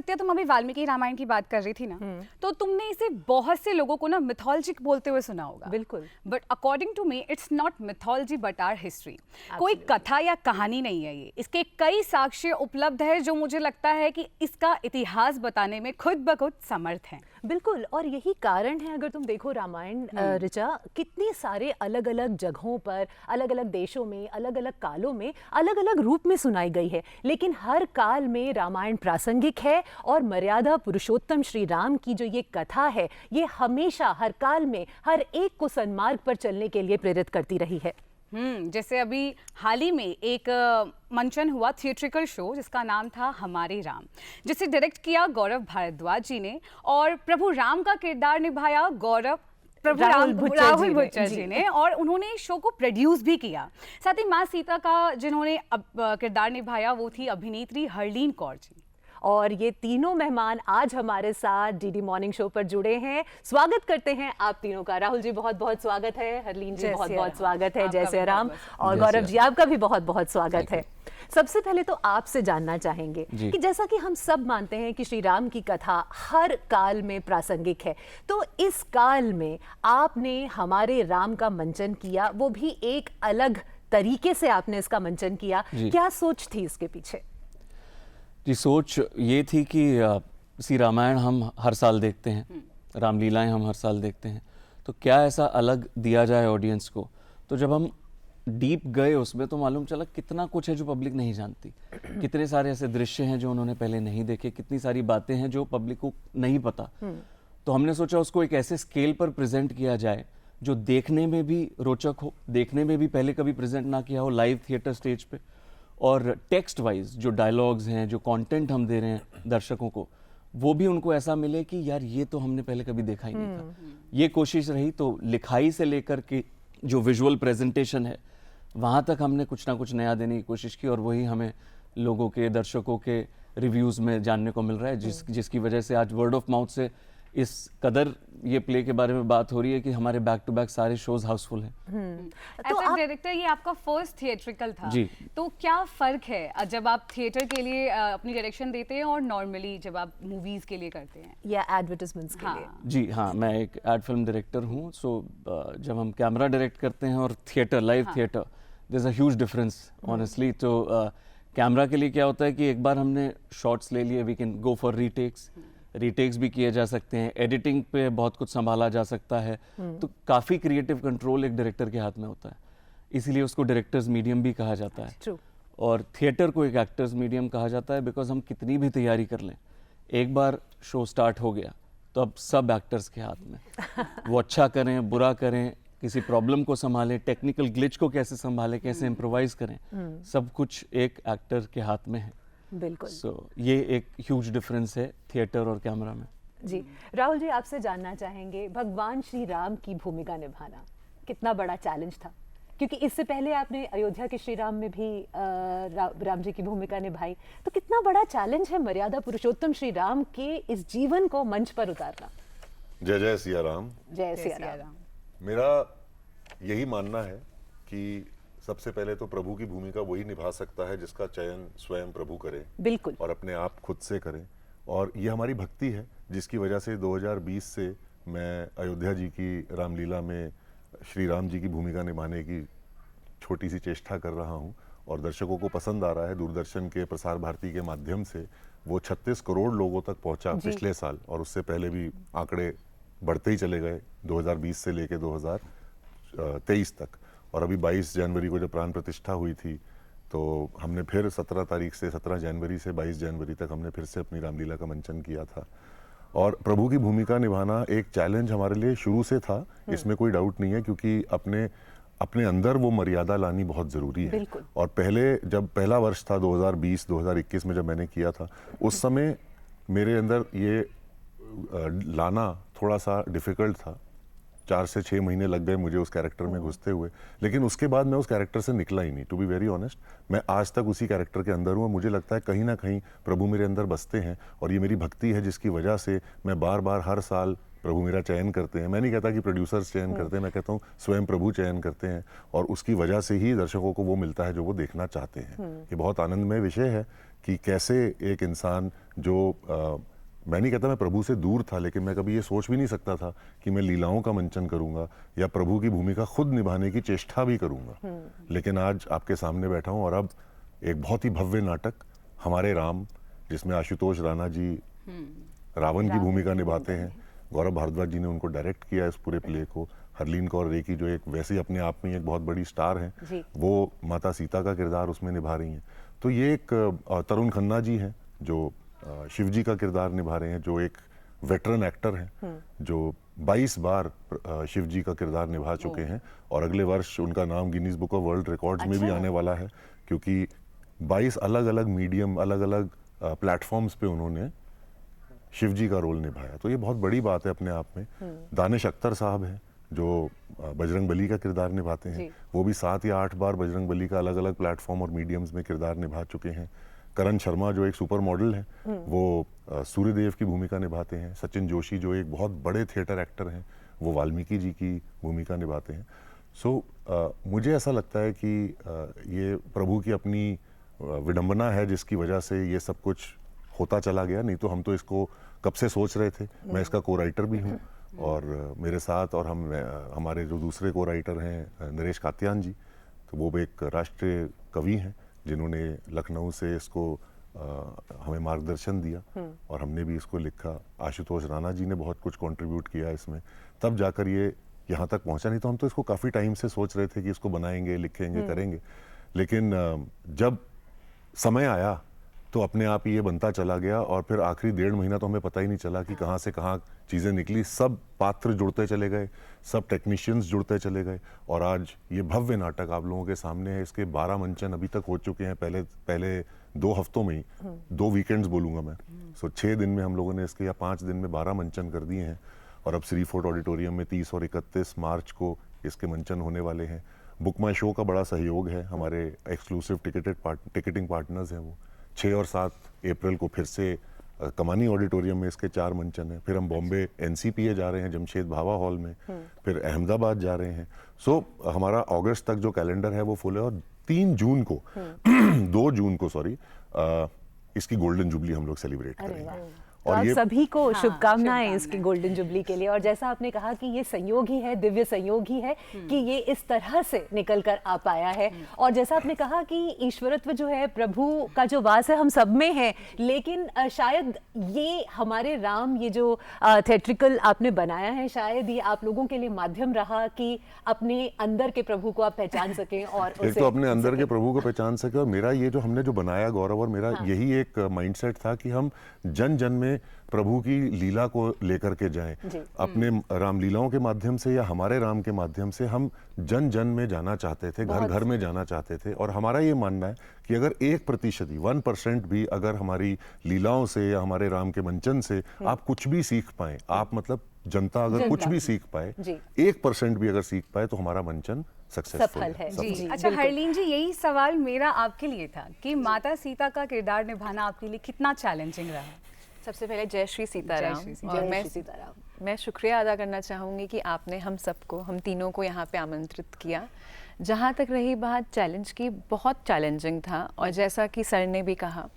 नित्या, तुम अभी वाल्मीकि रामायण की बात कर रही थी ना, तो तुमने इसे बहुत से लोगों को ना मिथोलॉजिक बोलते हुए सुना होगा। बिल्कुल। But according to me it's not mythology but our history. कोई कथा या कहानी नहीं है ये, इसके कई साक्ष्य उपलब्ध है जो मुझे लगता है कि इसका इतिहास बताने में खुद ब खुद समर्थ हैं। बिल्कुल, और यही कारण है, अगर तुम देखो रामायण ऋचा, कितने सारे अलग अलग जगहों पर, अलग अलग देशों में, अलग अलग कालों में, अलग अलग रूप में सुनाई गई है, लेकिन हर काल में रामायण प्रासंगिक है। और मर्यादा पुरुषोत्तम श्री राम की जो ये कथा है, ये हमेशा हर काल में हर एक को सन्मार्ग पर चलने के लिए प्रेरित करती रही है। जैसे अभी हाल ही में एक मंचन हुआ थिएट्रिकल शो जिसका नाम था हमारे राम, जिसे डायरेक्ट किया गौरव भारद्वाज जी ने, और प्रभु राम का किरदार निभाया राहुल बुच्चर जी ने, और उन्होंने इस शो को प्रोड्यूस भी किया। साथ ही माँ सीता का जिन्होंने किरदार निभाया वो थी अभिनेत्री हरलीन कौर जी। और ये तीनों मेहमान आज हमारे साथ डीडी मॉर्निंग शो पर जुड़े हैं। स्वागत करते हैं आप तीनों का। राहुल जी बहुत बहुत स्वागत है, हरलीन जी बहुत बहुत स्वागत है, जय श्री राम, और गौरव जी आपका भी बहुत बहुत स्वागत है। सबसे पहले तो आपसे जानना चाहेंगे कि जैसा कि हम सब मानते हैं कि श्री राम की कथा हर काल में प्रासंगिक है, तो इस काल में आपने हमारे राम का मंचन किया, वो भी एक अलग तरीके से आपने इसका मंचन किया। क्या सोच थी इसके पीछे? जी, सोच ये थी कि श्री रामायण हम हर साल देखते हैं, रामलीलाएं हम हर साल देखते हैं, तो क्या ऐसा अलग दिया जाए ऑडियंस को। तो जब हम डीप गए उसमें तो मालूम चला कितना कुछ है जो पब्लिक नहीं जानती, कितने सारे ऐसे दृश्य हैं जो उन्होंने पहले नहीं देखे, कितनी सारी बातें हैं जो पब्लिक को नहीं पता। तो हमने सोचा उसको एक ऐसे स्केल पर प्रेजेंट किया जाए जो देखने में भी रोचक हो, देखने में भी पहले कभी प्रेजेंट ना किया हो लाइव थिएटर स्टेज पे, और टेक्स्ट वाइज जो डायलॉग्स हैं, जो कंटेंट हम दे रहे हैं दर्शकों को, वो भी उनको ऐसा मिले कि यार ये तो हमने पहले कभी देखा ही नहीं था। ये कोशिश रही। तो लिखाई से लेकर के जो विजुअल प्रेजेंटेशन है वहाँ तक हमने कुछ ना कुछ नया देने की कोशिश की, और वही हमें लोगों के, दर्शकों के रिव्यूज़ में जानने को मिल रहा है, जिसकी वजह से आज वर्ड ऑफ माउथ से इस कदर ये प्ले के बारे में बात हो रही है कि हमारे बैक टू बैक सारे शोज हाउसफुल हैं। तो डायरेक्टर, ये आपका फर्स्ट थिएट्रिकल था जी, तो क्या फर्क है जब आप थिएटर के लिए अपनी डायरेक्शन देते हैं और नॉर्मली जब आप मूवीज के लिए करते हैं या एडवर्टाइजमेंट्स के लिए? जी हाँ, मैं एक एड फिल्म डायरेक्टर हूँ। सो जब हम कैमरा डायरेक्ट करते हैं और theatre, live theatre, there is a huge difference honestly. तो कैमरा के लिए क्या होता है कि एक बार हमने शॉट्स ले लिए, we can go for retakes भी किए जा सकते हैं, एडिटिंग पे बहुत कुछ संभाला जा सकता है। तो काफ़ी क्रिएटिव कंट्रोल एक डायरेक्टर के हाथ में होता है, इसीलिए उसको डायरेक्टर्स मीडियम भी कहा जाता है। True. और थिएटर को एक एक्टर्स मीडियम कहा जाता है, बिकॉज हम कितनी भी तैयारी कर लें, एक बार शो स्टार्ट हो गया तो अब सब एक्टर्स के हाथ में, वो अच्छा करें, बुरा करें, किसी प्रॉब्लम को संभालें, टेक्निकल ग्लिच को कैसे संभालें, कैसे इम्प्रोवाइज करें, सब कुछ एक एक्टर के हाथ में है। बिल्कुल। ये एक ह्यूज डिफरेंस है थिएटर और कैमरा में। जी, राहुल जी आपसे जानना चाहेंगे, भगवान श्री राम की भूमिका निभाना कितना बड़ा चैलेंज था? क्योंकि इससे पहले आपने अयोध्या के श्री राम में भी राम जी की भूमिका निभाई, तो कितना बड़ा चैलेंज है मर्यादा पुरुषोत्तम श्री राम के इस जीवन को मंच पर उतारना? जय जय सिया राम। जय सिया राम। मेरा यही मानना है कि सबसे पहले तो प्रभु की भूमिका वही निभा सकता है जिसका चयन स्वयं प्रभु करे, बिल्कुल, और अपने आप खुद से करें। और ये हमारी भक्ति है जिसकी वजह से 2020 से मैं अयोध्या जी की रामलीला में श्री राम जी की भूमिका निभाने की छोटी सी चेष्टा कर रहा हूँ, और दर्शकों को पसंद आ रहा है। दूरदर्शन के प्रसार भारती के माध्यम से वो 36 करोड़ लोगों तक पहुँचा पिछले साल, और उससे पहले भी आंकड़े बढ़ते ही चले गए 2020 से लेके 2023 तक। और अभी 22 जनवरी को जब प्राण प्रतिष्ठा हुई थी, तो हमने फिर 17 जनवरी से 22 जनवरी तक हमने फिर से अपनी रामलीला का मंचन किया था। और प्रभु की भूमिका निभाना एक चैलेंज हमारे लिए शुरू से था, इसमें कोई डाउट नहीं है, क्योंकि अपने अंदर वो मर्यादा लानी बहुत ज़रूरी है। और जब पहला वर्ष था 2020-2021 में जब मैंने किया था, उस समय मेरे अंदर ये लाना थोड़ा सा डिफ़िकल्ट था। 4 से 6 महीने लग गए मुझे उस कैरेक्टर में घुसते हुए, लेकिन उसके बाद मैं उस कैरेक्टर से निकला ही नहीं। टू बी वेरी ऑनेस्ट, मैं आज तक उसी कैरेक्टर के अंदर हूँ, और मुझे लगता है कहीं ना कहीं प्रभु मेरे अंदर बसते हैं, और ये मेरी भक्ति है जिसकी वजह से मैं बार बार हर साल प्रभु मेरा चयन करते हैं। मैं नहीं कहता कि प्रोड्यूसर्स चयन करते हैं, मैं कहता हूँ स्वयं प्रभु चयन करते हैं, और उसकी वजह से ही दर्शकों को वो मिलता है जो वो देखना चाहते हैं। ये बहुत आनंदमय विषय है कि कैसे एक इंसान जो मैं नहीं कहता मैं प्रभु से दूर था, लेकिन मैं कभी ये सोच भी नहीं सकता था कि मैं लीलाओं का मंचन करूंगा या प्रभु की भूमिका खुद निभाने की चेष्टा भी करूंगा। लेकिन आज आपके सामने बैठा हूं और अब एक बहुत ही भव्य नाटक हमारे राम, जिसमें आशुतोष राणा जी रावण की भूमिका निभाते हैं, गौरव भारद्वाज जी ने उनको डायरेक्ट किया इस पूरे प्ले को, हरलीन कौर रेकी जो एक वैसे ही अपने आप में एक बहुत बड़ी स्टार हैं, वो माता सीता का किरदार उसमें निभा रही हैं। तो ये एक तरुण खन्ना जी हैं जो शिव जी का किरदार निभा रहे हैं, जो एक वेटरन एक्टर हैं जो 22 बार शिव जी का किरदार निभा चुके हैं, और अगले वर्ष उनका नाम Guinness book of world records में भी आने वाला है, क्योंकि 22 अलग अलग मीडियम, अलग अलग प्लेटफॉर्म्स पे उन्होंने शिव जी का रोल निभाया। तो ये बहुत बड़ी बात है अपने आप में। दानिश अख्तर साहब हैं जो बजरंग बली का किरदार निभाते हैं, वो भी 7 या 8 बार बजरंग बली का अलग अलग प्लेटफॉर्म और मीडियम्स में किरदार निभा चुके हैं। करण शर्मा जो एक सुपर मॉडल हैं, वो सूर्यदेव की भूमिका निभाते हैं। सचिन जोशी जो एक बहुत बड़े थिएटर एक्टर हैं, वो वाल्मीकि जी की भूमिका निभाते हैं। मुझे ऐसा लगता है कि ये प्रभु की अपनी विडंबना है जिसकी वजह से ये सब कुछ होता चला गया, नहीं तो हम तो इसको कब से सोच रहे थे। मैं इसका को राइटर भी हूँ, और मेरे साथ और हमारे जो दूसरे को राइटर हैं नरेश कात्यान जी, तो वो भी एक राष्ट्रीय कवि हैं जिन्होंने लखनऊ से इसको हमें मार्गदर्शन दिया, और हमने भी इसको लिखा। आशुतोष राणा जी ने बहुत कुछ कंट्रीब्यूट किया इसमें, तब जाकर ये यहाँ तक पहुँचा। नहीं तो हम तो इसको काफ़ी टाइम से सोच रहे थे कि इसको बनाएंगे, लिखेंगे, करेंगे, लेकिन जब समय आया तो अपने आप ही ये बनता चला गया, और फिर आखिरी 1.5 महीना तो हमें पता ही नहीं चला कि कहाँ से कहाँ चीज़ें निकली। सब पात्र जुड़ते चले गए, सब टेक्नीशियंस जुड़ते चले गए, और आज ये भव्य नाटक आप लोगों के सामने है। इसके 12 मंचन अभी तक हो चुके हैं, पहले 2 हफ्तों में ही, 2 वीकेंड्स बोलूँगा मैं। 6 दिन में हम लोगों ने इसके, या 5 दिन में 12 मंचन कर दिए हैं, और अब श्री फोर्ट ऑडिटोरियम में 30 और 31 मार्च को इसके मंचन होने वाले हैं। बुक माई शो का बड़ा सहयोग है, हमारे एक्सक्लूसिव टिकटिंग पार्टनर्स हैं वो। 6 और 7 अप्रैल को फिर से कमानी ऑडिटोरियम में इसके 4 मंचन हैं। फिर हम बॉम्बे NCPA जा रहे हैं, जमशेद भावा हॉल में, फिर अहमदाबाद जा रहे हैं। हमारा अगस्त तक जो कैलेंडर है वो फुल है, और 2 जून को इसकी गोल्डन जुबली हम लोग सेलिब्रेट करेंगे। तो आप सभी को शुभकामनाएं इसकी गोल्डन जुबली के लिए। और जैसा आपने कहा कि ये संयोग ही है, दिव्य संयोग ही है कि ये इस तरह से निकल कर आ पाया है। और जैसा आपने कहा कि ईश्वरत्व जो है, प्रभु का जो वास है हम सब में है, लेकिन शायद ये हमारे राम, ये जो थिएट्रिकल आपने बनाया है, शायद ये आप लोगों के लिए माध्यम रहा कि अपने अंदर के प्रभु को आप पहचान सकें, और एक तो अपने अंदर के प्रभु को पहचान सके। और मेरा ये जो हमने जो बनाया गौरव, और मेरा यही एक माइंडसेट था कि हम जन जन में प्रभु की लीला को लेकर के जाएं, अपने रामलीलाओं के माध्यम से या हमारे राम के माध्यम से हम जन जन में जाना चाहते थे, घर घर में जाना चाहते थे। और हमारा ये मानना है कि अगर 1% 1% भी अगर हमारी लीलाओं से या हमारे राम के मंचन से आप कुछ भी सीख पाए, आप मतलब जनता अगर कुछ भी सीख पाए, 1% भी अगर सीख पाए, तो हमारा मंचन सक्सेसफुल है। जी। अच्छा हरलीन जी, यही सवाल मेरा आपके लिए था कि माता सीता का किरदार निभाना आपके लिए कितना चैलेंजिंग रहा? सबसे पहले जय श्री सीताराम। और मैं शुक्रिया अदा करना चाहूँगी कि आपने हम सबको, हम तीनों को यहाँ पे आमंत्रित किया। जहाँ तक रही बात चैलेंज की, बहुत चैलेंजिंग था। और जैसा कि सर ने भी कहा,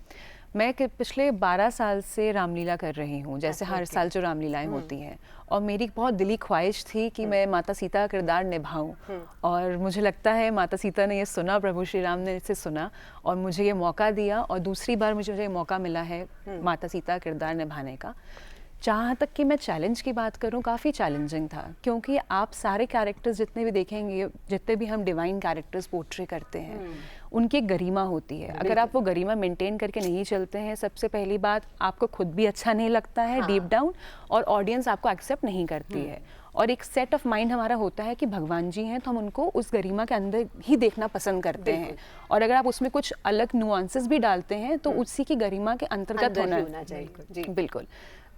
मैं पिछले 12 साल से रामलीला कर रही हूँ, जैसे हर साल जो रामलीलाएं होती हैं, और मेरी बहुत दिली ख्वाहिश थी कि मैं माता सीता का किरदार निभाऊं। और मुझे लगता है माता सीता ने ये सुना, प्रभु श्री राम ने इसे सुना और मुझे ये मौका दिया, और दूसरी बार मुझे मौका मिला है माता सीता का किरदार निभाने का। जहाँ तक कि मैं चैलेंज की बात करूँ, काफ़ी चैलेंजिंग था, क्योंकि आप सारे कैरेक्टर्स जितने भी देखेंगे, जितने भी हम डिवाइन कैरेक्टर्स पोर्ट्रे करते हैं, उनकी एक गरिमा होती है। अगर आप वो गरिमा मेंटेन करके नहीं चलते हैं, सबसे पहली बात आपको खुद भी अच्छा नहीं लगता है डीप डाउन, और ऑडियंस आपको एक्सेप्ट नहीं करती है। और एक सेट ऑफ माइंड हमारा होता है कि भगवान जी हैं, तो हम उनको उस गरिमा के अंदर ही देखना पसंद करते हैं, और अगर आप उसमें कुछ अलग नुआंसेस भी डालते हैं तो उसी की गरिमा के अंतर्गत होना चाहिए। जी बिल्कुल।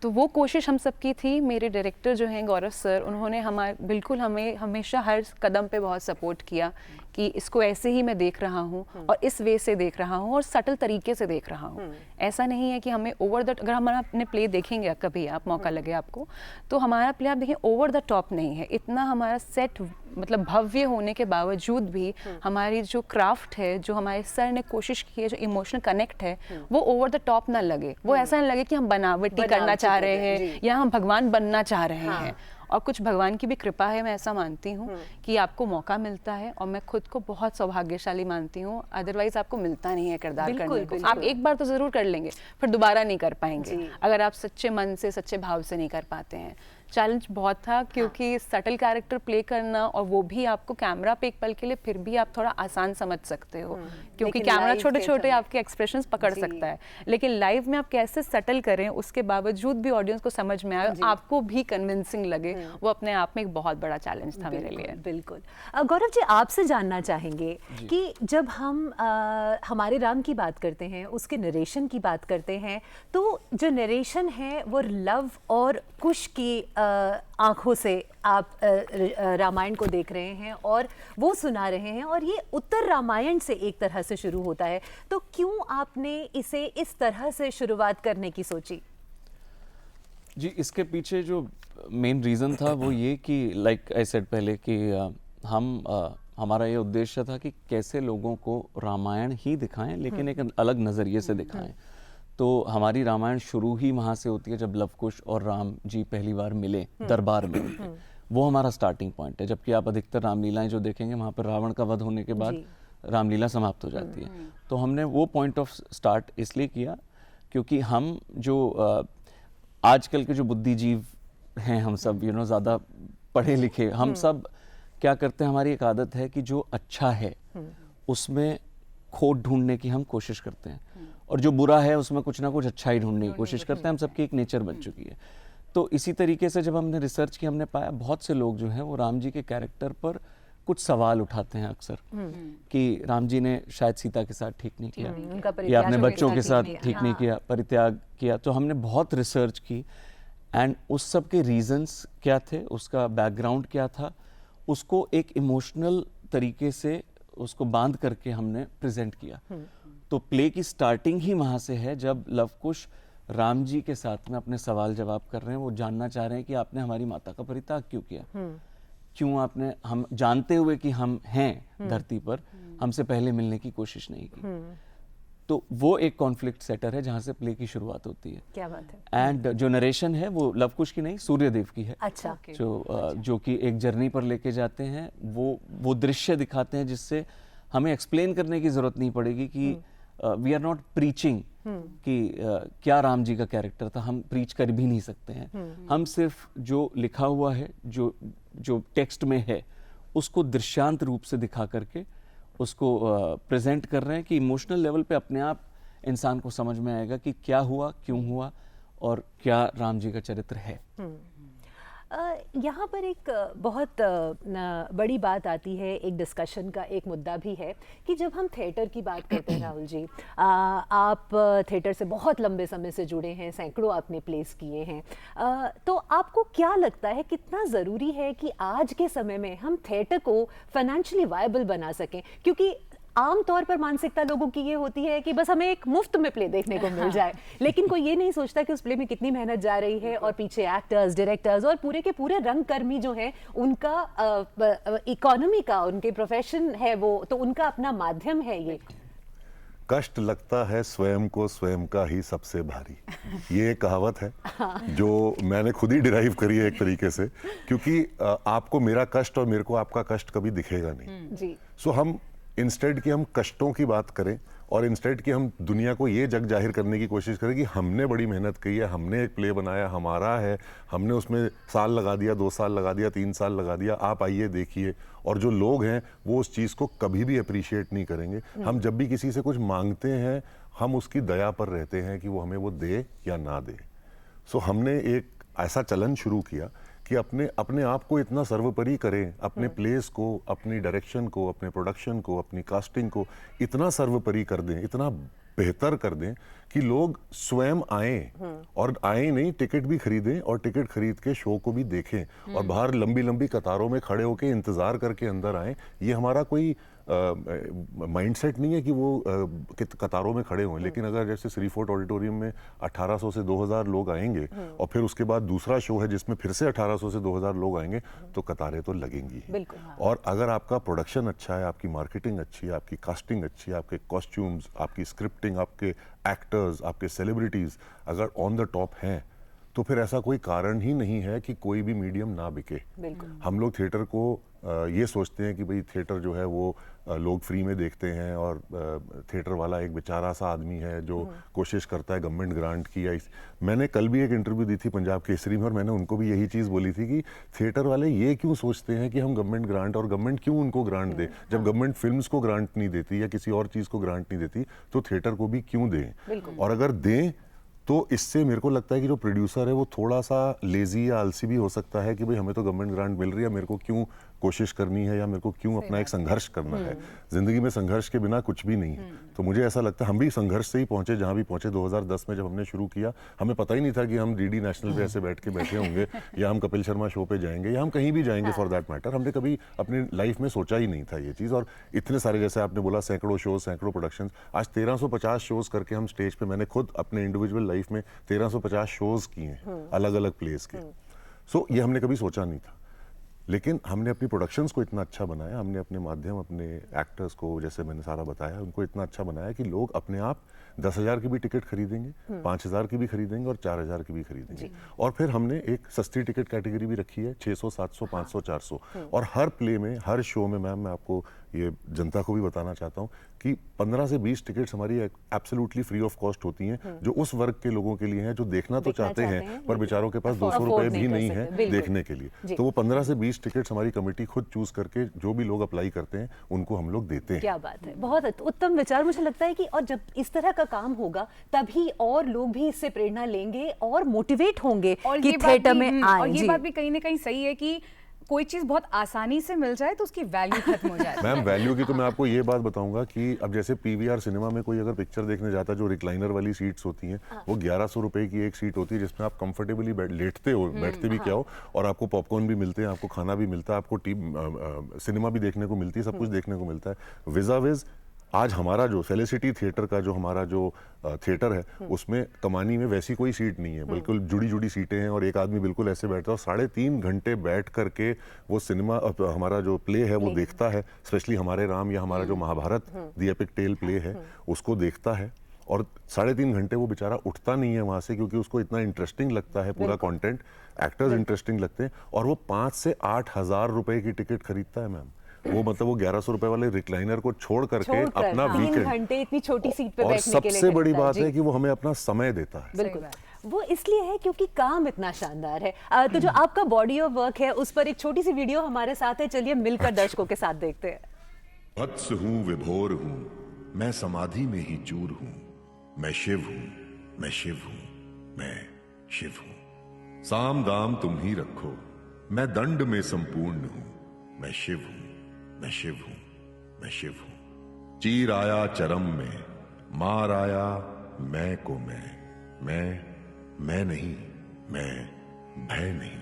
तो वो कोशिश हम सबकी थी। मेरे डायरेक्टर जो हैं गौरव सर, उन्होंने बिल्कुल हमें हमेशा हर कदम पे बहुत सपोर्ट किया कि इसको ऐसे ही मैं देख रहा हूँ और इस वे से देख रहा हूँ और सटल तरीके से देख रहा हूँ। ऐसा नहीं है कि हमें ओवर द, अगर हमारा अपने प्ले देखेंगे कभी आप, मौका लगे आपको, तो हमारा प्ले आप देखें ओवर द टॉप नहीं है। इतना हमारा सेट मतलब भव्य होने के बावजूद भी हमारी जो क्राफ्ट है, जो हमारे सर ने कोशिश की है, जो इमोशनल कनेक्ट है, वो ओवर द टॉप ना लगे। वो ऐसा नहीं लगे कि हम बनावटी करना चाह रहे हैं या हम भगवान बनना चाह रहे हैं। और कुछ भगवान की भी कृपा है, मैं ऐसा मानती हूँ कि आपको मौका मिलता है, और मैं खुद को बहुत सौभाग्यशाली मानती हूँ। अदरवाइज आपको मिलता नहीं है किरदार करने को। आप एक बार तो जरूर कर लेंगे, फिर दोबारा नहीं कर पाएंगे अगर आप सच्चे मन से, सच्चे भाव से नहीं कर पाते हैं। चैलेंज बहुत था, क्योंकि सटल कैरेक्टर प्ले करना, और वो भी आपको कैमरा पे एक पल के लिए, फिर भी आप थोड़ा आसान समझ सकते हो क्योंकि कैमरा छोटे छोटे आपके एक्सप्रेशंस पकड़ सकता है, लेकिन लाइव में आप कैसे सटल करें उसके बावजूद भी ऑडियंस को समझ में आए, आपको भी कन्विंसिंग लगे, वो अपने आप में एक बहुत बड़ा चैलेंज था मेरे लिए। बिल्कुल। गौरव जी, आपसे जानना चाहेंगे कि जब हम हमारे राम की बात करते हैं, उसके नरेशन की बात करते हैं, तो जो नरेशन है वो लव और कुश की आंखों से आप रामायण को देख रहे हैं और वो सुना रहे हैं, और ये उत्तर रामायण से एक तरह से शुरू होता है, तो क्यों आपने इसे इस तरह से शुरुआत करने की सोची? जी, इसके पीछे जो मेन रीज़न था वो ये कि लाइक आई सेड पहले कि हमारा ये उद्देश्य था कि कैसे लोगों को रामायण ही दिखाएं, लेकिन एक अलग नज़रिए से दिखाएं। तो हमारी रामायण शुरू ही वहाँ से होती है जब लवकुश और राम जी पहली बार मिले दरबार में। वो हमारा स्टार्टिंग पॉइंट है, जबकि आप अधिकतर रामलीलाएं जो देखेंगे वहाँ पर रावण का वध होने के बाद रामलीला समाप्त हो जाती है। तो हमने वो पॉइंट ऑफ स्टार्ट इसलिए किया क्योंकि हम जो आजकल के जो बुद्धिजीव हैं, हम सब ज़्यादा पढ़े लिखे, हम सब क्या करते हैं, हमारी एक आदत है कि जो अच्छा है उसमें खोट ढूंढने की हम कोशिश करते हैं, और जो बुरा है उसमें कुछ ना कुछ अच्छा ही ढूंढने की कोशिश करते हैं। हम सबकी एक नेचर बन चुकी है। तो इसी तरीके से जब हमने रिसर्च की, हमने पाया बहुत से लोग जो हैं वो राम जी के कैरेक्टर पर कुछ सवाल उठाते हैं अक्सर कि राम जी ने शायद सीता के साथ ठीक नहीं किया, या अपने बच्चों के साथ ठीक नहीं किया, परित्याग किया। तो हमने बहुत रिसर्च की, एंड उस सब के रीजंस क्या थे, उसका बैकग्राउंड क्या था, उसको एक इमोशनल तरीके से उसको बांध करके हमने प्रेजेंट किया। तो प्ले की स्टार्टिंग ही वहाँ से है, जब लवकुश राम जी के साथ में अपने सवाल जवाब कर रहे हैं। वो जानना चाह रहे हैं कि आपने हमारी माता का परित्याग क्यों किया, क्यों आपने, हम जानते हुए कि हम हैं धरती पर, हमसे पहले मिलने की कोशिश नहीं की। तो वो एक कॉन्फ्लिक्ट सेटर है जहाँ से प्ले की शुरुआत होती है। क्या बात है। एंड जो नरेशन है वो लवकुश की नहीं, सूर्यदेव की है। अच्छा। जो कि एक जर्नी पर लेके जाते हैं, वो दृश्य दिखाते हैं जिससे हमें एक्सप्लेन करने की जरूरत नहीं पड़ेगी कि वी आर नॉट प्रीचिंग कि क्या राम जी का कैरेक्टर था, हम प्रीच कर भी नहीं सकते हैं। हम सिर्फ जो लिखा हुआ है, जो टेक्स्ट में है, उसको दृश्यांत रूप से दिखा करके उसको प्रेजेंट कर रहे हैं कि इमोशनल लेवल पे अपने आप इंसान को समझ में आएगा कि क्या हुआ, क्यों हुआ, और क्या राम जी का चरित्र है। यहाँ पर एक बहुत बड़ी बात आती है, एक डिस्कशन का एक मुद्दा भी है कि जब हम थिएटर की बात करते हैं, राहुल जी, आप थिएटर से बहुत लंबे समय से जुड़े हैं, सैकड़ों आपने प्लेस किए हैं, तो आपको क्या लगता है कितना ज़रूरी है कि आज के समय में हम थिएटर को फाइनेंशियली वायबल बना सकें? क्योंकि आम तौर पर मानसिकता लोगों की ये होती है कि बस हमें एक मुफ्त में प्ले देखने को मिल जाए, लेकिन कोई ये नहीं सोचता कि उस प्ले में कितनी मेहनत जा रही है, और पीछे एक्टर्स, डायरेक्टर्स और पूरे के पूरे रंगकर्मी जो हैं, उनका इकोनॉमी का, उनके प्रोफेशन है वो, तो उनका अपना माध्यम है ये। कष्ट लगता है स्वयं को स्वयं का ही सबसे भारी, ये कहावत है जो मैंने खुद ही डिराइव करी है एक तरीके से, क्योंकि आपको मेरा कष्ट और मेरे को आपका कष्ट कभी दिखेगा नहीं जी। सो हम इंस्टेड कि हम कष्टों की बात करें, और इंस्टेड कि हम दुनिया को ये जग जाहिर करने की कोशिश करें कि हमने बड़ी मेहनत की है, हमने एक प्ले बनाया, हमारा है, हमने उसमें साल लगा दिया, 2 साल लगा दिया, 3 साल लगा दिया, आप आइए देखिए। और जो लोग हैं वो उस चीज़ को कभी भी अप्रिशिएट नहीं करेंगे। हम जब भी किसी से कुछ मांगते हैं, हम उसकी दया पर रहते हैं कि वो हमें वो दे या ना दे। सो हमने एक ऐसा चलन शुरू किया कि अपने आप को इतना सर्वोपरि करें, अपने प्लेस को, अपनी डायरेक्शन को, अपने प्रोडक्शन को, अपनी कास्टिंग को इतना सर्वोपरि कर दें, इतना बेहतर कर दें कि लोग स्वयं आए और आए नहीं, टिकट भी खरीदें और टिकट खरीद के शो को भी देखें और बाहर लंबी लंबी कतारों में खड़े होकर इंतजार करके अंदर आए। ये हमारा कोई माइंडसेट नहीं है कि वो कतारों में खड़े हों, लेकिन अगर जैसे श्री फोर्ट ऑडिटोरियम में 1800 से 2000 लोग आएंगे और फिर उसके बाद दूसरा शो है जिसमें फिर से 1800 से 2000 लोग आएंगे, तो कतारें तो लगेंगी। बिल्कुल। और अगर आपका प्रोडक्शन अच्छा है, आपकी मार्केटिंग अच्छी है, आपकी कास्टिंग अच्छी है, आपके कॉस्ट्यूम्स, आपकी स्क्रिप्टिंग, आपके एक्टर्स, आपके सेलिब्रिटीज अगर ऑन द टॉप हैं, तो फिर ऐसा कोई कारण ही नहीं है कि कोई भी मीडियम ना बिके। हम लोग थिएटर को ये सोचते हैं कि भाई थिएटर जो है वो लोग फ्री में देखते हैं और थिएटर वाला एक बेचारा सा आदमी है जो कोशिश करता है गवर्नमेंट ग्रांट की। या मैंने कल भी एक इंटरव्यू दी थी पंजाब केसरी में और मैंने उनको भी यही चीज़ बोली थी कि थिएटर वाले ये क्यों सोचते हैं कि हम गवर्नमेंट ग्रांट, और गवर्नमेंट क्यों उनको ग्रांट दे। जब गवर्नमेंट फिल्म्स को ग्रांट नहीं देती या किसी और चीज़ को ग्रांट नहीं देती तो थिएटर को भी क्यों दें। और अगर दें तो इससे मेरे को लगता है कि जो प्रोड्यूसर है वो थोड़ा सा लेजी या आलसी भी हो सकता है कि भाई हमें तो गवर्नमेंट ग्रांट मिल रही है, मेरे को क्यों कोशिश करनी है या मेरे को क्यों अपना एक संघर्ष करना है। जिंदगी में संघर्ष के बिना कुछ भी नहीं है। तो मुझे ऐसा लगता है हम भी संघर्ष से ही पहुंचे जहां भी पहुंचे। 2010 में जब हमने शुरू किया हमें पता ही नहीं था कि हम डीडी नेशनल पे ऐसे बैठे होंगे या हम कपिल शर्मा शो पे जाएंगे या हम कहीं भी जाएंगे फॉर दैट मैटर। हमने कभी अपनी लाइफ में सोचा ही नहीं था ये चीज़। और इतने सारे, जैसे आपने बोला, सैकड़ों शोज, सैकड़ों प्रोडक्शन, आज 1350 शोज करके हम स्टेज पे, मैंने खुद अपने इंडिविजुअल लाइफ में 1350 शोज किए हैं अलग अलग प्लेस के। सो ये हमने कभी सोचा नहीं था, लेकिन हमने अपनी प्रोडक्शंस को इतना अच्छा बनाया, हमने अपने माध्यम, अपने एक्टर्स को, जैसे मैंने सारा बताया, उनको इतना अच्छा बनाया कि लोग अपने आप 10,000 की भी टिकट खरीदेंगे, 5,000 की भी खरीदेंगे और 4,000 की भी खरीदेंगे। और फिर हमने एक सस्ती टिकट कैटेगरी भी रखी है, 600, 700, 500, 400। और हर प्ले में, हर शो में, मैम मैं आपको ये जनता को भी बताना चाहता हूँ कि 15 से 20 टिकट्स हमारी एब्सोल्युटली फ्री ऑफ कॉस्ट होती हैं, जो उस वर्ग के लोगों के लिए हैं जो देखना तो चाहते हैं पर बेचारों के पास 200 रुपए भी नहीं है देखने के लिए। तो वो 15 से 20 टिकट्स हमारी कमेटी खुद चूज करके जो भी लोग अप्लाई करते हैं उनको हम लोग देते हैं। क्या बात है, बहुत उत्तम विचार। मुझे लगता है कि और जब इस तरह का काम होगा तभी और लोग भी इससे प्रेरणा लेंगे और मोटिवेट होंगे कि थिएटर में आए। और ये बात भी कहीं ना कहीं सही है कि कोई चीज बहुत आसानी से मिल जाए तो उसकी वैल्यू खत्म हो जाए। मैम वैल्यू की तो मैं आपको ये बात बताऊंगा कि अब जैसे पीवीआर सिनेमा में कोई अगर पिक्चर देखने जाता है, जो रिक्लाइनर वाली सीट्स होती हैं, वो 1100 रुपए की एक सीट होती है जिसमें आप कंफर्टेबली लेटते हो, बैठते भी क्या हो, और आपको पॉपकॉर्न भी मिलते हैं, आपको खाना भी मिलता है, आपको सिनेमा भी देखने को मिलती है, सब कुछ देखने को मिलता है। विज़ाविज़ आज हमारा जो फेलिसिटी थिएटर का जो हमारा जो थिएटर है उसमें कमानी में वैसी कोई सीट नहीं है, बिल्कुल जुड़ी जुड़ी सीटें हैं और एक आदमी बिल्कुल ऐसे बैठता है और 3.5 घंटे बैठ करके वो सिनेमा, हमारा जो प्ले है वो देखता है। स्पेशली हमारे राम या हमारा जो Mahabharat the epic tale play है उसको देखता है और 3.5 घंटे वो बेचारा उठता नहीं है वहाँ से, क्योंकि उसको इतना इंटरेस्टिंग लगता है पूरा कंटेंट, एक्टर्स इंटरेस्टिंग लगते हैं, और वो 5 से 8 हज़ार रुपए की टिकट खरीदता है मैम। वो मतलब वो 1100 रुपए वाले रिक्लाइनर को छोड़ करके अपना वीकेंड, 3 घंटे इतनी छोटी सीट पे और बैठने के लिए सबसे बड़ी बात है कि वो हमें अपना समय देता है। बिल्कुल, वो इसलिए है क्योंकि काम इतना शानदार है। तो जो आपका बॉडी ऑफ वर्क है उस पर एक छोटी सी वीडियो हमारे साथ है, चलिए मिलकर दर्शकों के साथ देखते हैं। वत्स हूं, विभोर हूं, मैं समाधि में ही चूर हूं, मैं शिव हूं, मैं शिव हूं, मैं शिव हूं। साम दाम तुम ही रखो, मैं दंड में संपूर्ण हूं, मैं शिव हूं, मैं शिव हूं, मैं शिव हूं। चीर आया चरम में, मार आया मैं को मैं नहीं, मैं भय नहीं,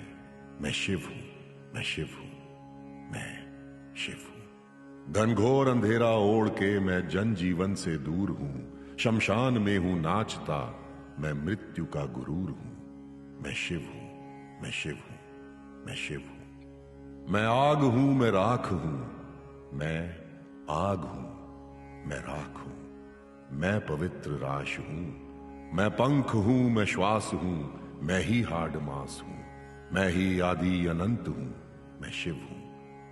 मैं शिव हूं, मैं शिव हूं, मैं शिव हूं। घनघोर अंधेरा ओढ़ के मैं जन जीवन से दूर हूं, शमशान में हूं नाचता, मैं मृत्यु का गुरूर हूं, मैं शिव हूं, मैं शिव हूं, मैं शिव हूं। मैं आग हूं, मैं राख हूं, मैं आग हूं, मैं राख हूं, मैं पवित्र राश हूं, मैं पंख हूं, मैं श्वास हूं, मैं ही हाड मास हूं, मैं ही आदि अनंत हूं, मैं शिव हूं,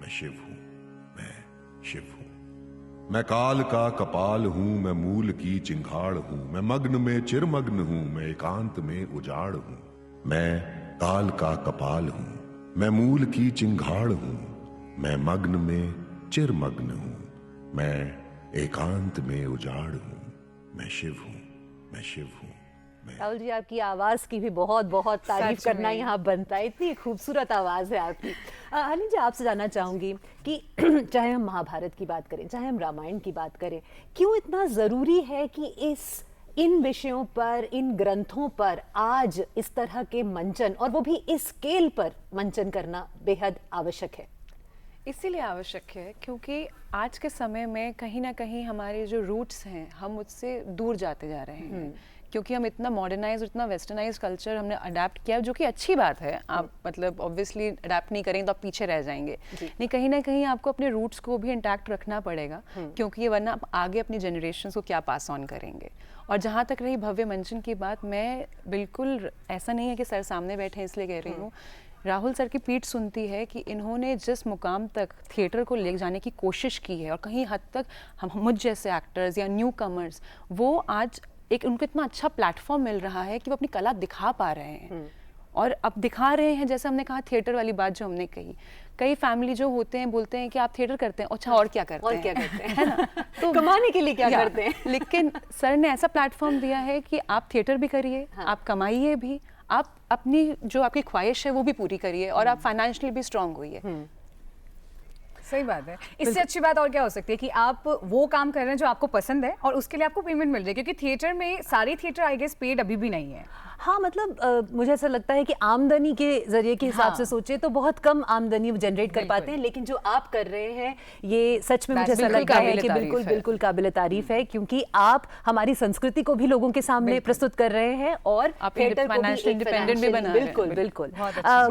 मैं शिव हूं, मैं शिव हूं। मैं काल का कपाल हूं, मैं मूल की चिंगाड़ हूं, मैं मग्न में चिरमग्न हूं, मैं एकांत में उजाड़ हूं। मैं काल का कपाल हूं, मैं मूल की चिंगाड़ हूं, मैं मग्न में चिरमग्न हूं, मैं एकांत में उजाड़ हूं, मैं शिव हूं, मैं शिव हूं, राहुल जी, आपकी आवाज़ की भी बहुत बहुत तारीफ सच करना में। यहाँ बनता है, इतनी खूबसूरत आवाज़ है आपकी। हनीन जी, आपसे जानना चाहूँगी कि चाहे हम महाभारत की बात करें, चाहे हम रामायण की बात करें, क्यों इतना ज़रूरी है कि इन विषयों पर, इन ग्रंथों पर आज इस तरह के मंचन, और वो भी इस स्केल पर मंचन करना बेहद आवश्यक है? इसीलिए आवश्यक है क्योंकि आज के समय में कहीं ना कहीं हमारे जो रूट्स हैं हम उससे दूर जाते जा रहे हैं, क्योंकि हम इतना मॉडर्नाइज, इतना वेस्टर्नाइज कल्चर हमने अडेप्ट किया, जो कि अच्छी बात है। आप मतलब ऑब्वियसली अडेप्ट नहीं करेंगे तो आप पीछे रह जाएंगे, नहीं कहीं ना कहीं आपको अपने रूट्स को भी इंटैक्ट रखना पड़ेगा, क्योंकि ये वरना आप आगे अपनी जनरेशन को क्या पास ऑन करेंगे। और जहाँ तक रही भव्य मंचन की बात, मैं बिल्कुल, ऐसा नहीं है कि सर सामने बैठे हैं इसलिए कह रही हूँ, राहुल सर की पीठ सुनती है कि इन्होंने जिस मुकाम तक थिएटर को ले जाने की कोशिश की है, और कहीं हद तक हम मुझ जैसे एक्टर्स या न्यू कमर्स, वो आज एक उनको इतना अच्छा प्लेटफॉर्म मिल रहा है कि वो अपनी कला दिखा पा रहे हैं। और अब दिखा रहे हैं, जैसे हमने कहा थिएटर वाली बात जो हमने कही, कई फैमिली जो होते हैं बोलते हैं कि आप थिएटर करते हैं, अच्छा और क्या करते हैं, और क्या करते हैं, है ना? तो कमाने के लिए क्या करते हैं? लेकिन सर ने ऐसा प्लेटफॉर्म दिया है कि आप थिएटर भी करिए, आप कमाइए भी, आप अपनी जो आपकी ख्वाहिश है वो भी पूरी करिए, और आप फाइनेंशियली भी स्ट्रांग होइए। सही बात है। इससे अच्छी बात और क्या हो सकती है कि आप वो काम कर रहे हैं जो आपको पसंद है और उसके लिए आपको पेमेंट मिल रही है, क्योंकि थिएटर में सारे थिएटर आई गेस पेड अभी भी नहीं है। हाँ, मतलब मुझे ऐसा लगता है कि आमदनी के जरिए के हिसाब से सोचे तो बहुत कम आमदनी जनरेट कर पाते हैं, लेकिन जो आप कर रहे हैं ये सच में मुझे ऐसा लगता है कि बिल्कुल बिल्कुल काबिल तारीफ है, क्योंकि आप हमारी संस्कृति को भी लोगों के सामने प्रस्तुत कर रहे हैं और थिएटर को भी इंडिपेंडेंट भी बना रहे हैं। बिल्कुल बिल्कुल।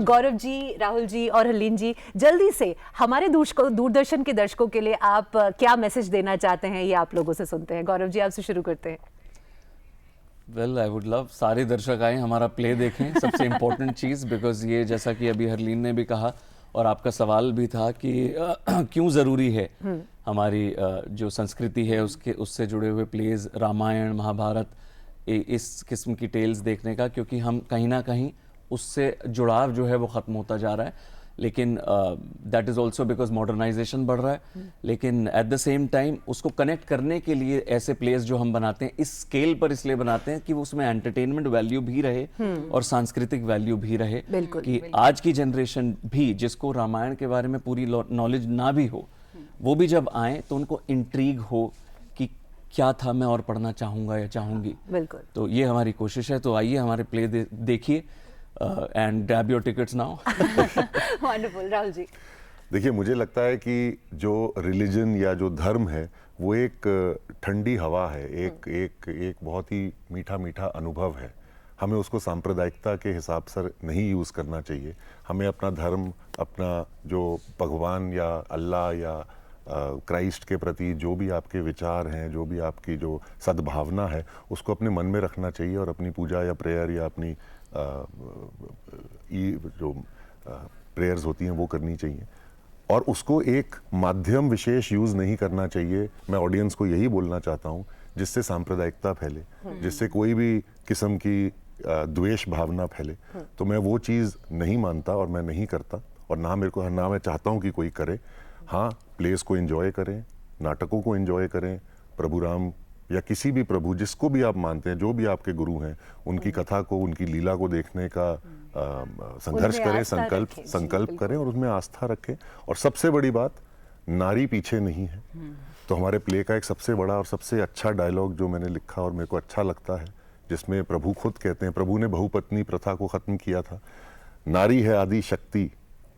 गौरव जी, राहुल जी और हरलीन जी, जल्दी से हमारे दूरदर्शन के दर्शकों के लिए आप क्या मैसेज देना चाहते हैं, ये आप लोगों से सुनते हैं। गौरव जी, आपसे शुरू करते हैं। वेल, आई वुड लव सारे दर्शक आए, हमारा प्ले देखें, सबसे इम्पोर्टेंट चीज़, बिकॉज ये जैसा कि अभी हरलीन ने भी कहा और आपका सवाल भी था कि क्यों ज़रूरी है हमारी जो संस्कृति है उससे जुड़े हुए प्लेज, रामायण, महाभारत, इस किस्म की टेल्स देखने का, क्योंकि हम कहीं ना कहीं उससे जुड़ाव जो है वो ख़त्म होता जा रहा है। लेकिन that is also because modernisation बढ़ रहा है, लेकिन एट द सेम टाइम उसको कनेक्ट करने के लिए ऐसे प्लेस जो हम बनाते हैं इस स्केल पर इसलिए बनाते हैं कि वो उसमें एंटरटेनमेंट वैल्यू भी रहे और सांस्कृतिक वैल्यू भी रहे, कि आज की जनरेशन भी जिसको रामायण के बारे में पूरी नॉलेज ना भी हो, वो भी जब आए तो उनको इंट्रीग हो कि क्या था, मैं और पढ़ना चाहूँगा या चाहूँगी। बिल्कुल, तो ये हमारी कोशिश है। तो आइए हमारे प्ले देखिए and grab your tickets now. Wonderful. Rahul ji, देखिए, मुझे लगता है कि जो रिलीजन या जो धर्म है वो एक ठंडी हवा है, एक बहुत ही मीठा मीठा अनुभव है। हमें उसको सांप्रदायिकता के हिसाब से नहीं यूज़ करना चाहिए। हमें अपना धर्म, अपना जो भगवान या अल्लाह या क्राइस्ट के प्रति जो भी आपके विचार हैं, जो भी आपकी जो सद्भावना है, उसको अपने मन में रखना चाहिए और अपनी पूजा या प्रेयर या अपनी जो प्रेयर्स होती हैं वो करनी चाहिए, और उसको एक माध्यम विशेष यूज़ नहीं करना चाहिए। मैं ऑडियंस को यही बोलना चाहता हूँ जिससे सांप्रदायिकता फैले, जिससे कोई भी किस्म की द्वेष भावना फैले। तो मैं वो चीज़ नहीं मानता और मैं नहीं करता, और ना मैं चाहता हूँ कि कोई करे। हाँ, प्लेस को एंजॉय करें, नाटकों को एंजॉय करें, प्रभु राम या किसी भी प्रभु, जिसको भी आप मानते हैं, जो भी आपके गुरु हैं, उनकी कथा को, उनकी लीला को देखने का संघर्ष करें, संकल्प करें और उसमें आस्था रखें। और सबसे बड़ी बात, नारी पीछे नहीं है। तो हमारे प्ले का एक सबसे बड़ा और सबसे अच्छा डायलॉग जो मैंने लिखा और मेरे को अच्छा लगता है, जिसमें प्रभु खुद कहते हैं, प्रभु ने बहुपत्नी प्रथा को खत्म किया था। नारी है आदि शक्ति,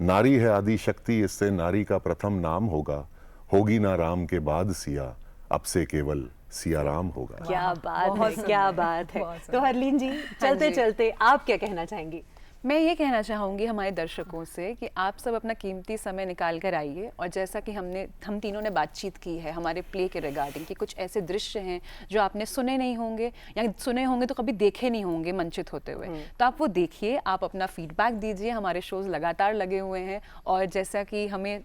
नारी है आदि शक्ति, इससे नारी का प्रथम नाम होगा, होगी ना राम के बाद सिया, अब से केवल सिया राम होगा। क्या बात है, क्या बात है। तो हरलीन जी, चलते चलते आप क्या कहना चाहेंगी? मैं ये कहना चाहूँगी हमारे दर्शकों से कि आप सब अपना कीमती समय निकाल कर आइए, और जैसा कि हम तीनों ने बातचीत की है हमारे प्ले के रिगार्डिंग, कि कुछ ऐसे दृश्य हैं जो आपने सुने नहीं होंगे या सुने होंगे तो कभी देखे नहीं होंगे मंचित होते हुए, तो आप वो देखिए, आप अपना फीडबैक दीजिए। हमारे शोज़ लगातार लगे हुए हैं, और जैसा कि हमें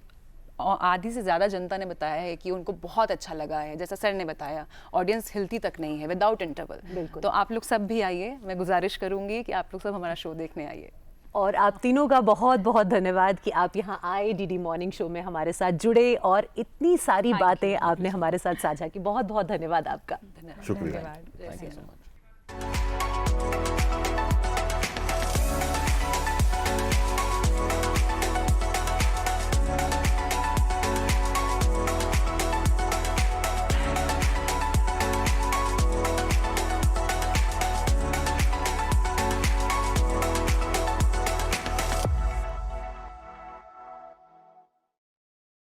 आधी से ज़्यादा जनता ने बताया है कि उनको बहुत अच्छा लगा है, जैसा सर ने बताया, ऑडियंस हिलती तक नहीं है विदाउट इंटरवल। तो आप लोग सब भी आइए, मैं गुजारिश करूंगी कि आप लोग सब हमारा शो देखने आइए। और आप तीनों का बहुत बहुत धन्यवाद कि आप यहाँ आए, डीडी मॉर्निंग शो में हमारे साथ जुड़े और इतनी सारी बातें आपने हमारे साथ साझा की। बहुत बहुत धन्यवाद आपका। शुक्रिया। Thank you so much.